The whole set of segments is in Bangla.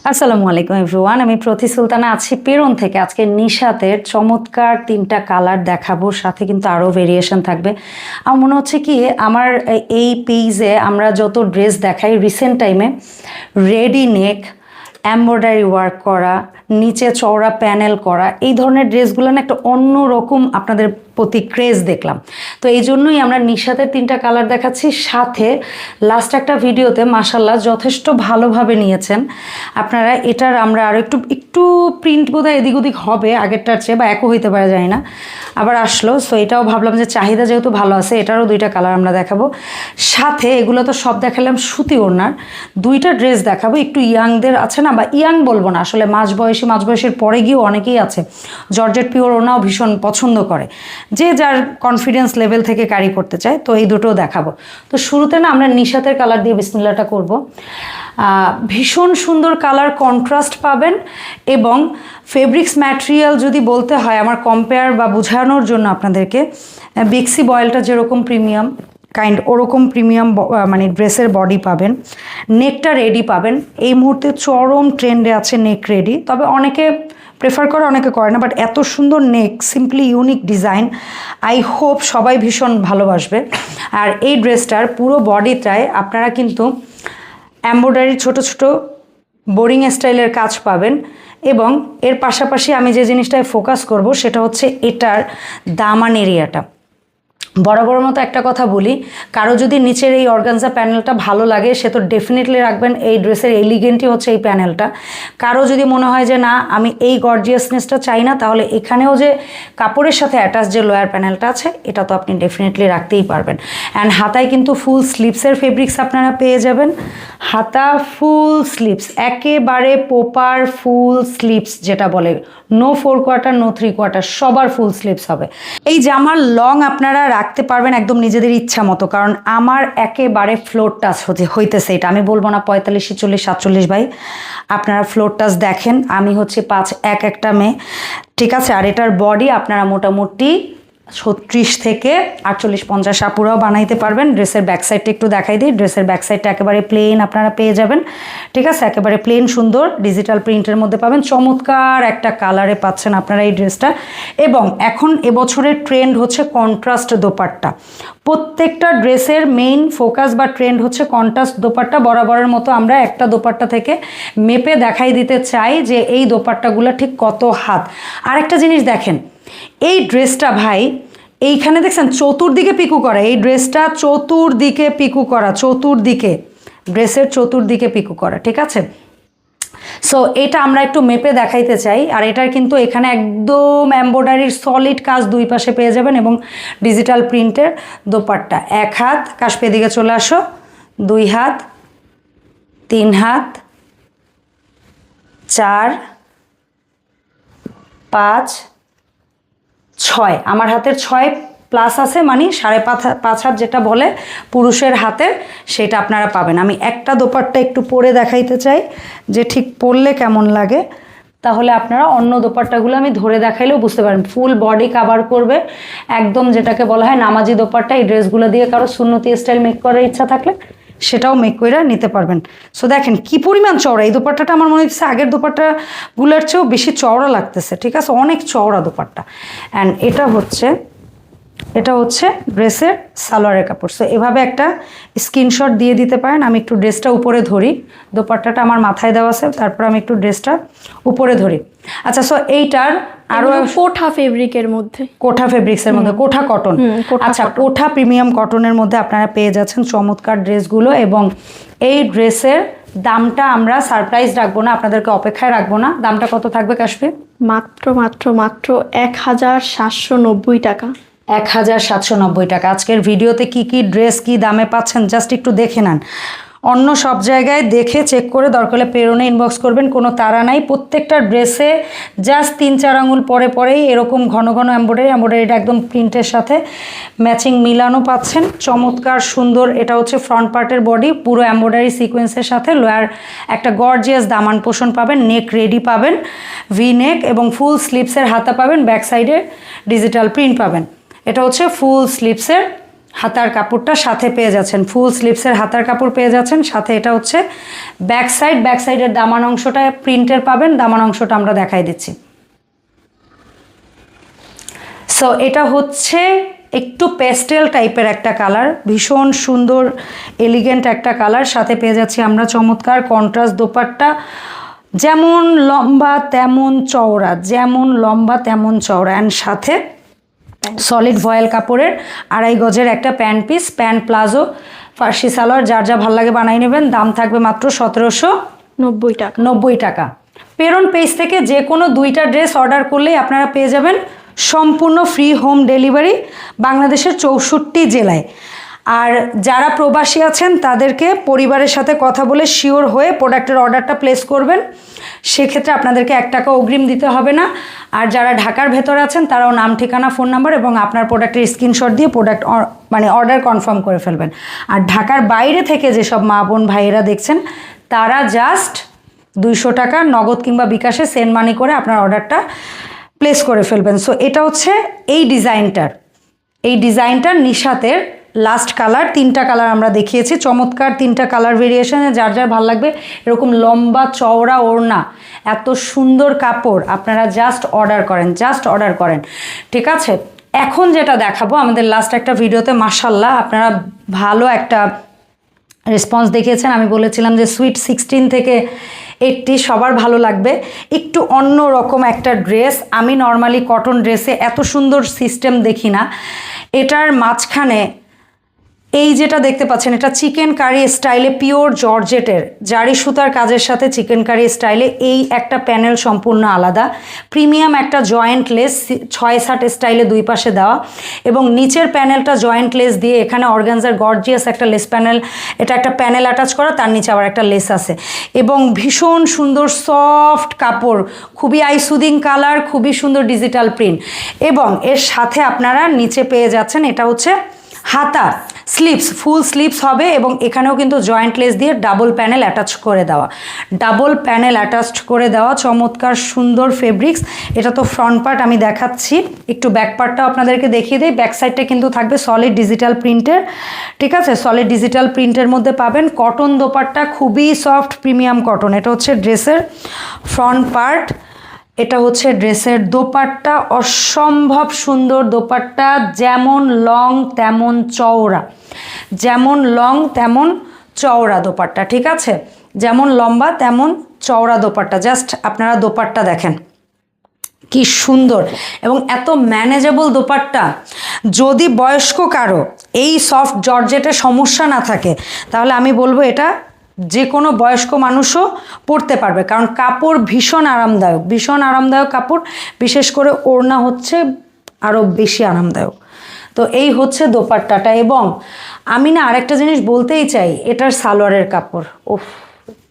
আসসালামু আলাইকুম এভরিওয়ান, আমি প্রতি সুলতানা আছি পেরন থেকে। আজকে নিশাতের চমৎকার 3টা কালার দেখাবো, সাথে কিন্তু আরও ভেরিয়েশন থাকবে। আমার মনে হচ্ছে কি আমার এই পেজে আমরা যত ড্রেস দেখাই রিসেন্ট টাইমে রেডি নেক, এমব্রয়ডারি ওয়ার্ক করা, নিচে চওড়া প্যানেল করা, এই ধরনের ড্রেসগুলো না একটা অন্য রকম আপনাদের প্রতি ক্রেজ দেখলাম। তো এই জন্যই আমরা নিশাতের 3টা কালার দেখাচ্ছি। সাথে লাস্ট একটা ভিডিওতে মাশাল্লাহ যথেষ্ট ভালোভাবে নিয়েছেন আপনারা। এটার আমরা আরও একটু প্রিন্ট বোধহয় এদিক ওদিক হবে আগেরটার চেয়ে, বা একও হইতে পারে যায় না, আবার আসলো। সো এটাও ভাবলাম যে চাহিদা যেহেতু ভালো আছে, এটারও 2টা কালার আমরা দেখাবো। সাথে এগুলো তো সব দেখালাম সুতি ওড়নার, 2টা ড্রেস দেখাবো একটু ইয়াংদের আছে না, বা ইয়াং বলবো না আসলে, মাঝ বয়সের পরে গিয়েও অনেকেই আছে জর্জেট পিওর ওড়নাও ভীষণ পছন্দ করে, যে যার কনফিডেন্স লেভেল থেকে ক্যারি করতে চায়। তো এই দুটোও দেখাবো। তো শুরুতে না আমরা নিশাতের কালার দিয়ে বিসমিল্লাহটা করব। ভীষণ সুন্দর কালার কন্ট্রাস্ট পাবেন, এবং ফেব্রিক্স ম্যাটেরিয়াল যদি বলতে হয় আমার কম্পেয়ার বা বোঝানোর জন্য আপনাদেরকে, বেক্সি বয়েলটা যেরকম প্রিমিয়াম কাইন্ড ওরকম প্রিমিয়াম মানে ড্রেসের বডি পাবেন। নেকটা রেডি পাবেন। এই মুহূর্তে চরম ট্রেন্ডে আছে নেক রেডি, তবে অনেকে প্রেফার করে অনেকে করে না, বাট এত সুন্দর neck, simply unique design, I hope সবাই ভীষণ ভালোবাসবে। আর এই ড্রেসটার পুরো বডিটায় আপনারা কিন্তু এমব্রয়ডারি ছোট ছোট বোরিং স্টাইলের কাজ পাবেন। এবং এর পাশাপাশি আমি যে জিনিসটায় ফোকাস করব সেটা হচ্ছে এটার দামান এরিয়াটা। বরাবর মতো একটা কথা বলি, কারো যদি নিচের এই অর্গানজা প্যানেলটা ভালো লাগে সে তো ডেফিনেটলি রাখবেন, এই ড্রেসের এলিগেন্টই হচ্ছে এই প্যানেলটা। কারো যদি মনে হয় যে না আমি এই গর্জিয়াসনেসটা চাই না, তাহলে এখানেও যে কাপড়ের সাথে অ্যাটাচ যে লোয়ার প্যানেলটা আছে এটা তো আপনি ডেফিনেটলি রাখতেই পারবেন। অ্যান্ড হাতায় কিন্তু ফুল স্লিপসের ফেব্রিক্স আপনারা পেয়ে যাবেন। হাতা ফুল স্লিপস, একেবারে পোপার ফুল স্লিপস যেটা বলে, নো 4 কোয়ার্টার নো 3 কোয়ার্টার, সবার ফুল স্লিপস হবে। এই জামার লং আপনারা রাখতে পারবেন একদম নিজেদের ইচ্ছা মতো, কারণ আমার একেবারে ফ্লোর টাচ হইতেছে এটা। আমি বলবো না 45, 46, 47 ভাই, আপনারা ফ্লোর টাচ দেখেন। আমি হচ্ছে 5'1" একটা মেয়ে, ঠিক আছে। আর এটার বডি আপনারা মোটামুটি 36 থেকে 48, 50 আপুরাও বানাইতে পারবেন। ড্রেসের ব্যাক সাইডটা একটু দেখাই দিই। ড্রেসের ব্যাক সাইডটা একেবারে প্লেন আপনারা পেয়ে যাবেন, ঠিক আছে। একেবারে প্লেন সুন্দর ডিজিটাল প্রিন্টের মধ্যে পাবেন। চমৎকার একটা কালারে পাচ্ছেন আপনারা এই ড্রেসটা। এবং এখন এবছরের ট্রেন্ড হচ্ছে কন্ট্রাস্ট দোপাট্টা। প্রত্যেকটা ড্রেসের মেইন ফোকাস বা ট্রেন্ড হচ্ছে কন্ট্রাস্ট দোপাট্টা। বরাবরের মতো আমরা একটা দোপাট্টা থেকে মেপে দেখাই দিতে চাই যে এই দোপাট্টাগুলো ঠিক কত হাত। আর একটা জিনিস দেখেন, এই ড্রেসটা ভাই এইখানে দেখছেন চতুর্দিকে পিকু করা, এই ড্রেসটা চতুর্দিকে পিকু করা, চতুর্দিকে ড্রেসের চতুর্দিকে পিকু করা, ঠিক আছে। সো এটা আমরা একটু মেপে দেখাইতে চাই। আর এটার কিন্তু এখানে একদম এমব্রয়ডারির সলিড কাজ 2 পাশে পেয়ে যাবেন, এবং ডিজিটাল প্রিন্টের দোপাট্টা। 1 হাত, কাশপে দিকে চলে আসো, 2 হাত, 3 হাত, 4, 5, 6। আমার হাতের 6 প্লাস আছে, মানে 5.5 হাত যেটা বলে পুরুষের হাতের, সেটা আপনারা পাবেন। আমি একটা দোপাট্টা একটু পরে দেখাইতে চাই যে ঠিক পরলে কেমন লাগে, তাহলে আপনারা অন্য দোপাট্টাগুলো আমি ধরে দেখাইলেও বুঝতে পারেন। ফুল বডি কাভার করবে একদম, যেটাকে বলা হয় নামাজি দোপাট্টা। এই ড্রেসগুলো দিয়ে কারো সুন্নতি স্টাইল মেক করার ইচ্ছা থাকলে সেটাও মেক করে নিতে পারবেন। সো দেখেন কি পরিমাণ চওড়া এই দোপাট্টাটা। আমার মনে হচ্ছে আগের দোপাট্টাগুলোর চেয়েও বেশি চওড়া লাগতেছে, ঠিক আছে, অনেক চওড়া দোপাট্টা। অ্যান্ড এটা হচ্ছে ড্রেসের সালোয়ারের কাপড়। সো এভাবে একটা স্ক্রিনশট দিয়ে দিতে পারেন। আমি একটু ড্রেসটা উপরে ধরি, দোপাট্টাটা আমার মাথায় দেওয়া আছে, তারপর আমি একটু ড্রেসটা উপরে ধরি। আচ্ছা, সো এইটার আরো কোঠা ফেব্রিকের মধ্যে, কোঠা ফেব্রিক্সের মধ্যে, কোঠা কটন, আচ্ছা কোঠা প্রিমিয়াম কটনের মধ্যে আপনারা পেয়ে যাচ্ছেন চমৎকার ড্রেসগুলো। এবং এই ড্রেসের দামটা আমরা সারপ্রাইজ রাখবো না, আপনাদেরকে অপেক্ষায় রাখবো না। দামটা কত থাকবে কাশফি? মাত্র 1790 টাকা। 1790 টাকা। আজকের ভিডিওতে কি কি ড্রেস কি দামে পাচ্ছেন জাস্ট একটু দেখে নেন। অন্য সব জায়গায় দেখে চেক করে দরকার হলে পেরোনে ইনবক্স করবেন, কোনো তাড়া নাই। প্রত্যেকটা ড্রেসে জাস্ট 3-4 আঙুল পরেই এরকম ঘন ঘন এমব্রয়ডারিটা একদম প্রিন্টের সাথে ম্যাচিং মিলানো পাচ্ছেন। চমৎকার সুন্দর। এটা হচ্ছে ফ্রন্ট পার্টের বডি, পুরো এমব্রয়ডারি সিকোয়েন্সের সাথে লোয়ার একটা গর্জিয়াস দামান পোষণ পাবেন, নেক রেডি পাবেন, ভি নেক, এবং ফুল স্লিপসের হাতা পাবেন, ব্যাক সাইডে ডিজিটাল প্রিন্ট পাবেন। এটা হচ্ছে ফুল স্লিপসের হাতার কাপড়টা সাথে পেয়ে যাচ্ছেন, ফুল স্লিভসের হাতার কাপড় পেয়ে যাচ্ছেন, সাথে এটা হচ্ছে ব্যাক সাইডের দামান অংশটা প্রিন্টের পাবেন, দামান অংশটা আমরা দেখাই দিচ্ছি। সো এটা হচ্ছে একটু পেস্টেল টাইপের একটা কালার, ভীষণ সুন্দর এলিগেন্ট একটা কালার, সাথে পেয়ে যাচ্ছি আমরা চমৎকার কন্ট্রাস্ট দোপাট্টা, যেমন লম্বা তেমন চওড়া, যেমন লম্বা তেমন চওড়া, অ্যান্ড সাথে সলিড ভয়েল কাপড়ের 2.5 গজের একটা প্যান্ট পিস, প্যান্ট প্লাজো, ফার্সি সালোয়ার, যার যা ভাল লাগে বানাই নেবেন। দাম থাকবে মাত্র 1790 টাকা। প্রেরণ পেজ থেকে যে কোনো 2টা ড্রেস অর্ডার করলেই আপনারা পেয়ে যাবেন সম্পূর্ণ ফ্রি হোম ডেলিভারি বাংলাদেশের 64 জেলায়। আর যারা প্রবাসী আছেন তাদেরকে পরিবারের সাথে কথা বলে শিওর হয়ে প্রোডাক্টের অর্ডারটা প্লেস করবেন, সেক্ষেত্রে আপনাদেরকে 1 টাকা অগ্রিম দিতে হবে না। আর যারা ঢাকার ভেতরে আছেন তারাও নাম, ঠিকানা, ফোন নাম্বার এবং আপনার প্রোডাক্টের স্ক্রিনশট দিয়ে প্রোডাক্ট অর্ডার কনফার্ম করে ফেলবেন। আর ঢাকার বাইরে থেকে যেসব মা বোন ভাইয়েরা দেখছেন তারা জাস্ট 200 টাকা নগদ কিংবা বিকাশে সেন্ড মানি করে আপনার অর্ডারটা প্লেস করে ফেলবেন। সো এটা হচ্ছে এই ডিজাইনটার নিশাতের লাস্ট কালার। 3টা কালার আমরা দেখিয়েছি, চমৎকার 3টা কালার ভেরিয়েশনে, যার যার ভালো লাগবে। এরকম লম্বা চওড়া ওড়না, এত সুন্দর কাপড়, আপনারা জাস্ট অর্ডার করেন, ঠিক আছে। এখন যেটা দেখাবো, আমাদের লাস্ট একটা ভিডিওতে মাশাল্লাহ আপনারা ভালো একটা রেসপন্স দেখিয়েছেন। আমি বলেছিলাম যে সুইট 16 থেকে 80 সবার ভালো লাগবে, একটু অন্য রকম একটা ড্রেস। আমি নর্মালি কটন ড্রেসে এত সুন্দর সিস্টেম দেখি না। এটার মাঝখানে এই যেটা দেখতে পাচ্ছেন, এটা চিকেন কারি স্টাইলে, পিওর জর্জেটের জারি সুতার কাজের সাথে চিকেন কারি স্টাইলে এই একটা প্যানেল সম্পূর্ণ আলাদা, প্রিমিয়াম একটা জয়েন্ট লেস 6-7 স্টাইলে 2 পাশে দেওয়া, এবং নিচের প্যানেলটা জয়েন্ট লেস দিয়ে এখানে অর্গানজার গর্জিয়াস একটা লেস প্যানেল, এটা একটা প্যানেল অ্যাটাচ করা, তার নিচে আবার একটা লেস আছে, এবং ভীষণ সুন্দর সফট কাপড়, খুবই আই সুদিং কালার, খুবই সুন্দর ডিজিটাল প্রিন্ট। এবং এর সাথে আপনারা নিচে পেয়ে যাচ্ছেন, এটা হচ্ছে হাতা, স্লিভস, ফুল স্লিভস হবে, এবং এখানেও কিন্তু জয়েন্ট লেস দিয়ে ডাবল প্যানেল অ্যাটাচড করে দেওয়া চমৎকার সুন্দর ফেব্রিক্স। এটা তো ফ্রন্ট পার্ট আমি দেখাচ্ছি, একটু ব্যাক পার্টটাও আপনাদেরকে দেখিয়ে দিই। ব্যাক সাইডটা কিন্তু থাকবে সলিড ডিজিটাল প্রিন্টের, ঠিক আছে, সলিড ডিজিটাল প্রিন্টের মধ্যে পাবেন কটন দোপাট্টা, খুবই সফট প্রিমিয়াম কটন। এটা হচ্ছে ড্রেসের ফ্রন্ট পার্ট, এটা হচ্ছে ড্রেসের দোপাট্টা, অসম্ভব সুন্দর দোপাট্টা, যেমন লং তেমন চওড়া দোপাট্টা, ঠিক আছে, যেমন লম্বা তেমন চওড়া দোপাট্টা। জাস্ট আপনারা দোপাট্টা দেখেন কি সুন্দর, এবং এত ম্যানেজেবল দোপাট্টা। যদি বয়স্ক কারো এই সফট জর্জেটের সমস্যা না থাকে তাহলে আমি বলবো এটা যে কোনো বয়স্ক মানুষও পরতে পারবে, কারণ কাপড় ভীষণ আরামদায়ক কাপড়, বিশেষ করে ওড়না হচ্ছে আরও বেশি আরামদায়ক। তো এই হচ্ছে দোপাট্টাটা। এবং আমি না আরেকটা জিনিস বলতেই চাই, এটার সালোয়ারের কাপড়,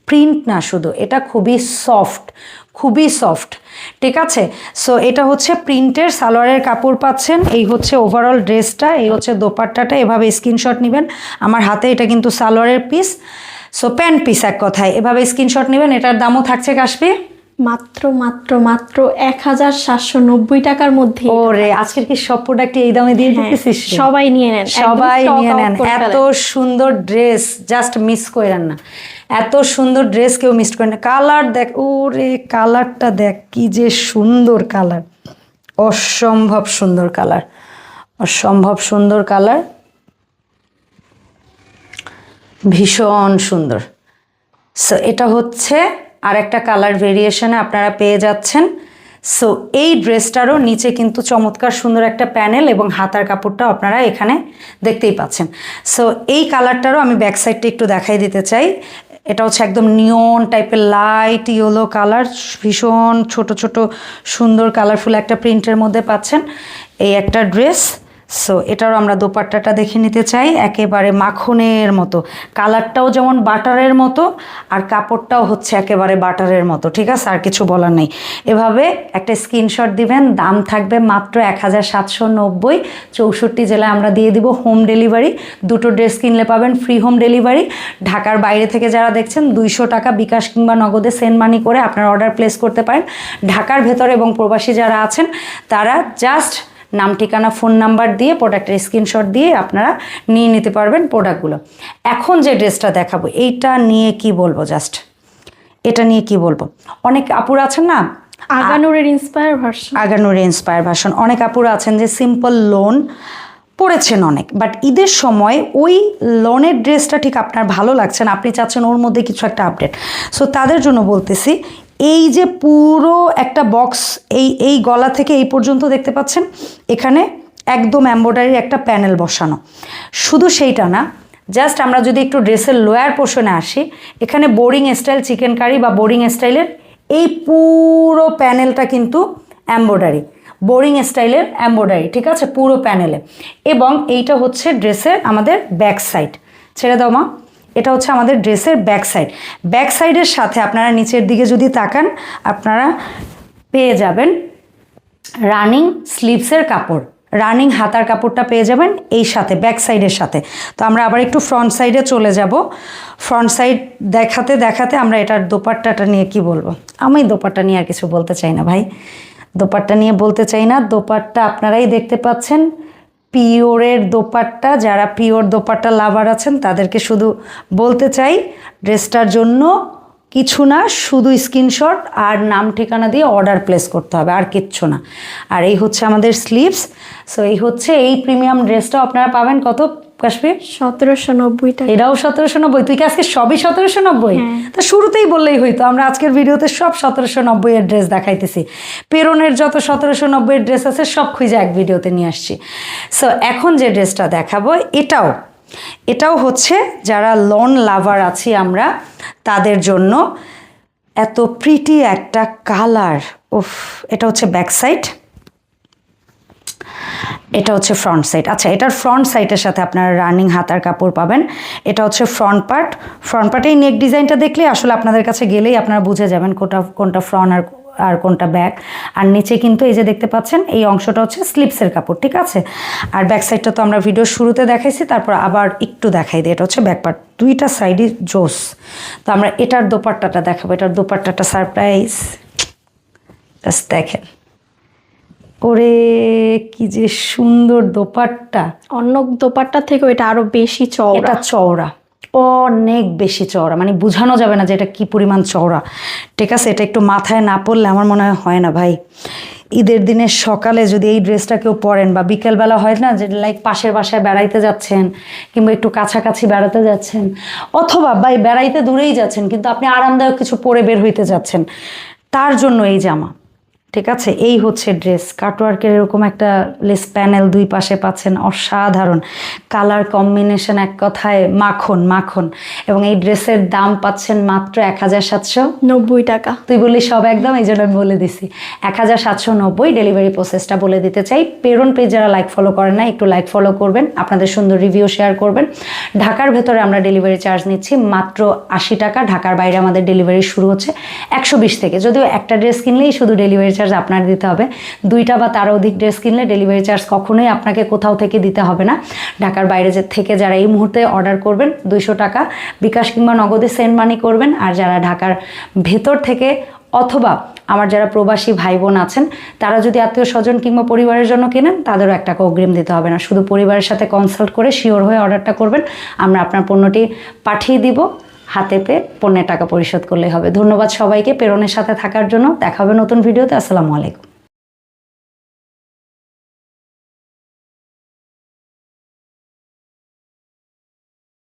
প্রিন্ট না শুধু, এটা খুবই সফট, ঠিক আছে। সো এটা হচ্ছে প্রিন্টের সালোয়ারের কাপড় পাচ্ছেন। এই হচ্ছে ওভারঅল ড্রেসটা, এই হচ্ছে দোপাট্টাটা, এভাবে স্ক্রিনশট নেবেন। আমার হাতে এটা কিন্তু সালোয়ারের পিস, সো প্যান্ট পিস এক কথায়, এভাবে স্ক্রিনশট নেবেন। এটার দামও থাকছে কাশবি মাত্র 1790 টাকার মধ্যে। ওরে, আজকের কি সব প্রোডাক্ট এই দামে দিয়ে দিতেছিস? সবাই নিয়ে নেন। এত সুন্দর ড্রেস জাস্ট মিস করেন না, এত সুন্দর ড্রেস কেউ মিস করেন না। কালার দেখ, ওরে কালারটা দেখ, কি যে সুন্দর কালার, অসম্ভব সুন্দর কালার, ভীষণ সুন্দর। সো এটা হচ্ছে আর একটা কালার ভেরিয়েশনে আপনারা পেয়ে যাচ্ছেন। সো এই ড্রেসটারও নিচে কিন্তু চমৎকার সুন্দর একটা প্যানেল, এবং হাতার কাপড়টা আপনারা এখানে দেখতেই পাচ্ছেন। সো এই কালারটারও আমি ব্যাক সাইডটা একটু দেখাই দিতে চাই। এটা হচ্ছে একদম নিয়ন টাইপের লাইট ইয়েলো কালার, ভীষণ ছোট সুন্দর কালারফুল একটা প্রিন্টের মধ্যে পাচ্ছেন এই একটা ড্রেস। সো এটারও আমরা দোপাট্টাটা দেখে নিতে চাই, একেবারে মাখনের মতো, কালারটাও যেমন বাটারের মতো, আর কাপড়টাও হচ্ছে একেবারে বাটারের মতো, ঠিক আছে, আর কিছু বলার নেই। এভাবে একটা স্ক্রিনশট দিবেন, দাম থাকবে মাত্র 1790, 64 জেলায় আমরা দিয়ে দিব হোম ডেলিভারি। 2টো ড্রেস কিনলে পাবেন ফ্রি হোম ডেলিভারি। ঢাকার বাইরে থেকে যারা দেখছেন 200 টাকা বিকাশ কিংবা নগদে সেন্ড মানি করে আপনার অর্ডার প্লেস করতে পারেন। ঢাকার ভেতরে এবং প্রবাসী যারা আছেন তারা জাস্ট নাম ঠিকানা ফোন নাম্বার দিয়ে প্রোডাক্টের স্ক্রিনশট দিয়ে আপনারা নিয়ে নিতে পারবেন প্রোডাক্টগুলো। এখন যে ড্রেসটা দেখাবো এইটা নিয়ে কি বলবো, জাস্ট এটা নিয়ে কি বলবো, অনেক আপুরা আছেন না, আগানুরের ইন্সপায়ার ভার্সন। আগানুরের ইন্সপায়ার ভার্সন, অনেক আপুরা আছেন যে সিম্পল লোন পড়েছেন অনেক, বাট ঈদের সময় ওই লোনের ড্রেসটা ঠিক আপনার ভালো লাগছে না, আপনি চাচ্ছেন ওর মধ্যে কিছু একটা আপডেট। সো তাদের জন্য বলতেছি, এই যে পুরো একটা বক্স, এই গলা থেকে এই পর্যন্ত দেখতে পাচ্ছেন, এখানে একদম এমব্রয়ডারির একটা প্যানেল বসানো। শুধু সেইটা না, জাস্ট আমরা যদি একটু ড্রেসের লোয়ার পোর্শনে আসি, এখানে বোরিং স্টাইল চিকেন কারি বা বোরিং স্টাইলের এই পুরো প্যানেলটা কিন্তু এমব্রয়ডারি, বোরিং স্টাইলের এমব্রয়ডারি, ঠিক আছে, পুরো প্যানেলে। এবং এইটা হচ্ছে ড্রেসের আমাদের ব্যাক সাইড, ছেড়ে দাও মা, এটা হচ্ছে আমাদের ড্রেসের ব্যাক সাইড। ব্যাক সাইডের সাথে আপনারা নিচের দিকে যদি তাকান, আপনারা পেয়ে যাবেন রানিং স্লিভসের কাপড়, রানিং হাতার কাপড়টা পেয়ে যাবেন এই সাথে, ব্যাক সাইডের সাথে। তো আমরা আবার একটু ফ্রন্ট সাইডে চলে যাব। ফ্রন্ট সাইড দেখাতে দেখাতে আমরা এটার দোপাট্টাটা নিয়ে কি বলবো, আমি দোপাট্টা নিয়ে আর কিছু বলতে চাই না ভাই, দোপাট্টা নিয়ে বলতে চাই না। দোপাট্টা আপনারাই দেখতে পাচ্ছেন, পিওরের দোপাট্টা। যারা পিওর দোপাট্টা লাভার আছেন তাদেরকে শুধু বলতে চাই, ড্রেসটার জন্য কিছু না, শুধু স্ক্রিনশট আর নাম ঠিকানা দিয়ে অর্ডার প্লেস করতে হবে, আর কিচ্ছু না। আর এই হচ্ছে আমাদের স্লিভস। সো এই হচ্ছে এই প্রিমিয়াম ড্রেসটাও আপনারা পাবেন কত কাশ্মীর? 1790 টাকা। এটাও 1790। তুই কি আজকে সবই 1790? তা শুরুতেই বললেই হইতো, আমরা আজকের ভিডিওতে সব 1790 এর ড্রেস দেখাইতেছি। পেরনের যত 1790 এর ড্রেস আছে সব খুঁজে এক ভিডিওতে নিয়ে আসছি। সো এখন যে ড্রেসটা দেখাবো এটাও হচ্ছে যারা লন লাভার আছি আমরা তাদের জন্য, এত প্রিটি একটা কালার। উফ, এটা হচ্ছে ব্যাক সাইড, এটা হচ্ছে ফ্রন্ট সাইড। আচ্ছা, এটার ফ্রন্ট সাইডের সাথে আপনারা রানিং হাতার কাপড় পাবেন। এটা হচ্ছে ফ্রন্ট পার্ট। ফ্রন্ট পার্টে এই নেক ডিজাইনটা দেখলে আসলে আপনাদের কাছে গেলেই আপনারা বুঝে যাবেন কোনটা ফ্রন্ট আর কোনটা ব্যাক। আর নিচে কিন্তু এই যে দেখতে পাচ্ছেন এই অংশটা হচ্ছে স্লিপসের কাপড়, ঠিক আছে। আর ব্যাক সাইডটা তো আমরা ভিডিওর শুরুতে দেখাইছি, তারপর আবার একটু দেখাই দিই। এটা হচ্ছে ব্যাক পার্ট, দুইটা সাইডই জোস। তো আমরা এটার দোপাট্টাটা দেখাবো। এটার দোপাট্টাটা সারপ্রাইজ, জাস্ট দেখেন, ওরে কি যে সুন্দর দোপাট্টা। অন্য দোপাট্টা থেকে এটা আরো বেশি চওড়া। এটা চওড়া, অনেক বেশি চওড়া, মানে বোঝানো যাবে না যে এটা কি পরিমাণ চওড়া, ঠিক আছে। এটা একটু মাথায় না পড়লে আমার মনে হয় না ভাই। ঈদের দিনের সকালে যদি এই ড্রেসটা কেউ পরেন, বা বিকেলবেলা হয় না যে লাইক পাশের বাসায় বেড়াইতে যাচ্ছেন, কিংবা একটু কাছাকাছি বেড়াতে যাচ্ছেন, অথবা ভাই বেড়াইতে দূরেই যাচ্ছেন কিন্তু আপনি আরামদায়ক কিছু পরে বের হইতে যাচ্ছেন, তার জন্য এই জামা, ঠিক আছে। এই হচ্ছে ড্রেস, কাটওয়ার্কের এরকম একটা লেস প্যানেল দুই পাশে পাচ্ছেন, অসাধারণ কালার কম্বিনেশন, এক কথায় মাখন মাখন। এবং এই ড্রেসের দাম পাচ্ছেন মাত্র 1790 টাকা। তুই বললি সব একদম, এই জন্য আমি বলে দিছি 1790। ডেলিভারি প্রসেসটা বলে দিতে চাই। পেরন পেজ যারা লাইক ফলো করেন না, একটু লাইক ফলো করবেন, আপনাদের সুন্দর রিভিউ শেয়ার করবেন। ঢাকার ভেতরে আমরা ডেলিভারি চার্জ নিচ্ছি মাত্র 80 টাকা। ঢাকার বাইরে আমাদের ডেলিভারি শুরু হচ্ছে 120 থেকে। যদিও একটা ড্রেস কিনলেই শুধু ডেলিভারি চার্জ আপনার দিতে হবে, দুইটা বা তারও অধিক ড্রেস কিনলে ডেলিভারি চার্জ কখনোই আপনাকে কোথাও থেকে দিতে হবে না। ঢাকার বাইরে থেকে যারা এই মুহূর্তে অর্ডার করবেন 200 টাকা বিকাশ কিংবা নগদে সেন্ড মানি করবেন। আর যারা ঢাকার ভেতর থেকে অথবা আমার যারা প্রবাসী ভাই বোন আছেন তারা যদি আত্মীয় স্বজন কিংবা পরিবারের জন্য কেনেন, তাদেরও 1 টাকা অগ্রিম দিতে হবে না। শুধু পরিবারের সাথে কনসাল্ট করে শিওর হয়ে অর্ডারটা করবেন, আমরা আপনার পণ্যটি পাঠিয়ে দিব, হাতে পেয়ে পণ্যের টাকা পরিশোধ করলেই হবে। ধন্যবাদ সবাইকে পেরনের সাথে থাকার জন্য। দেখা হবে নতুন ভিডিওতে। আসসালামু আলাইকুম।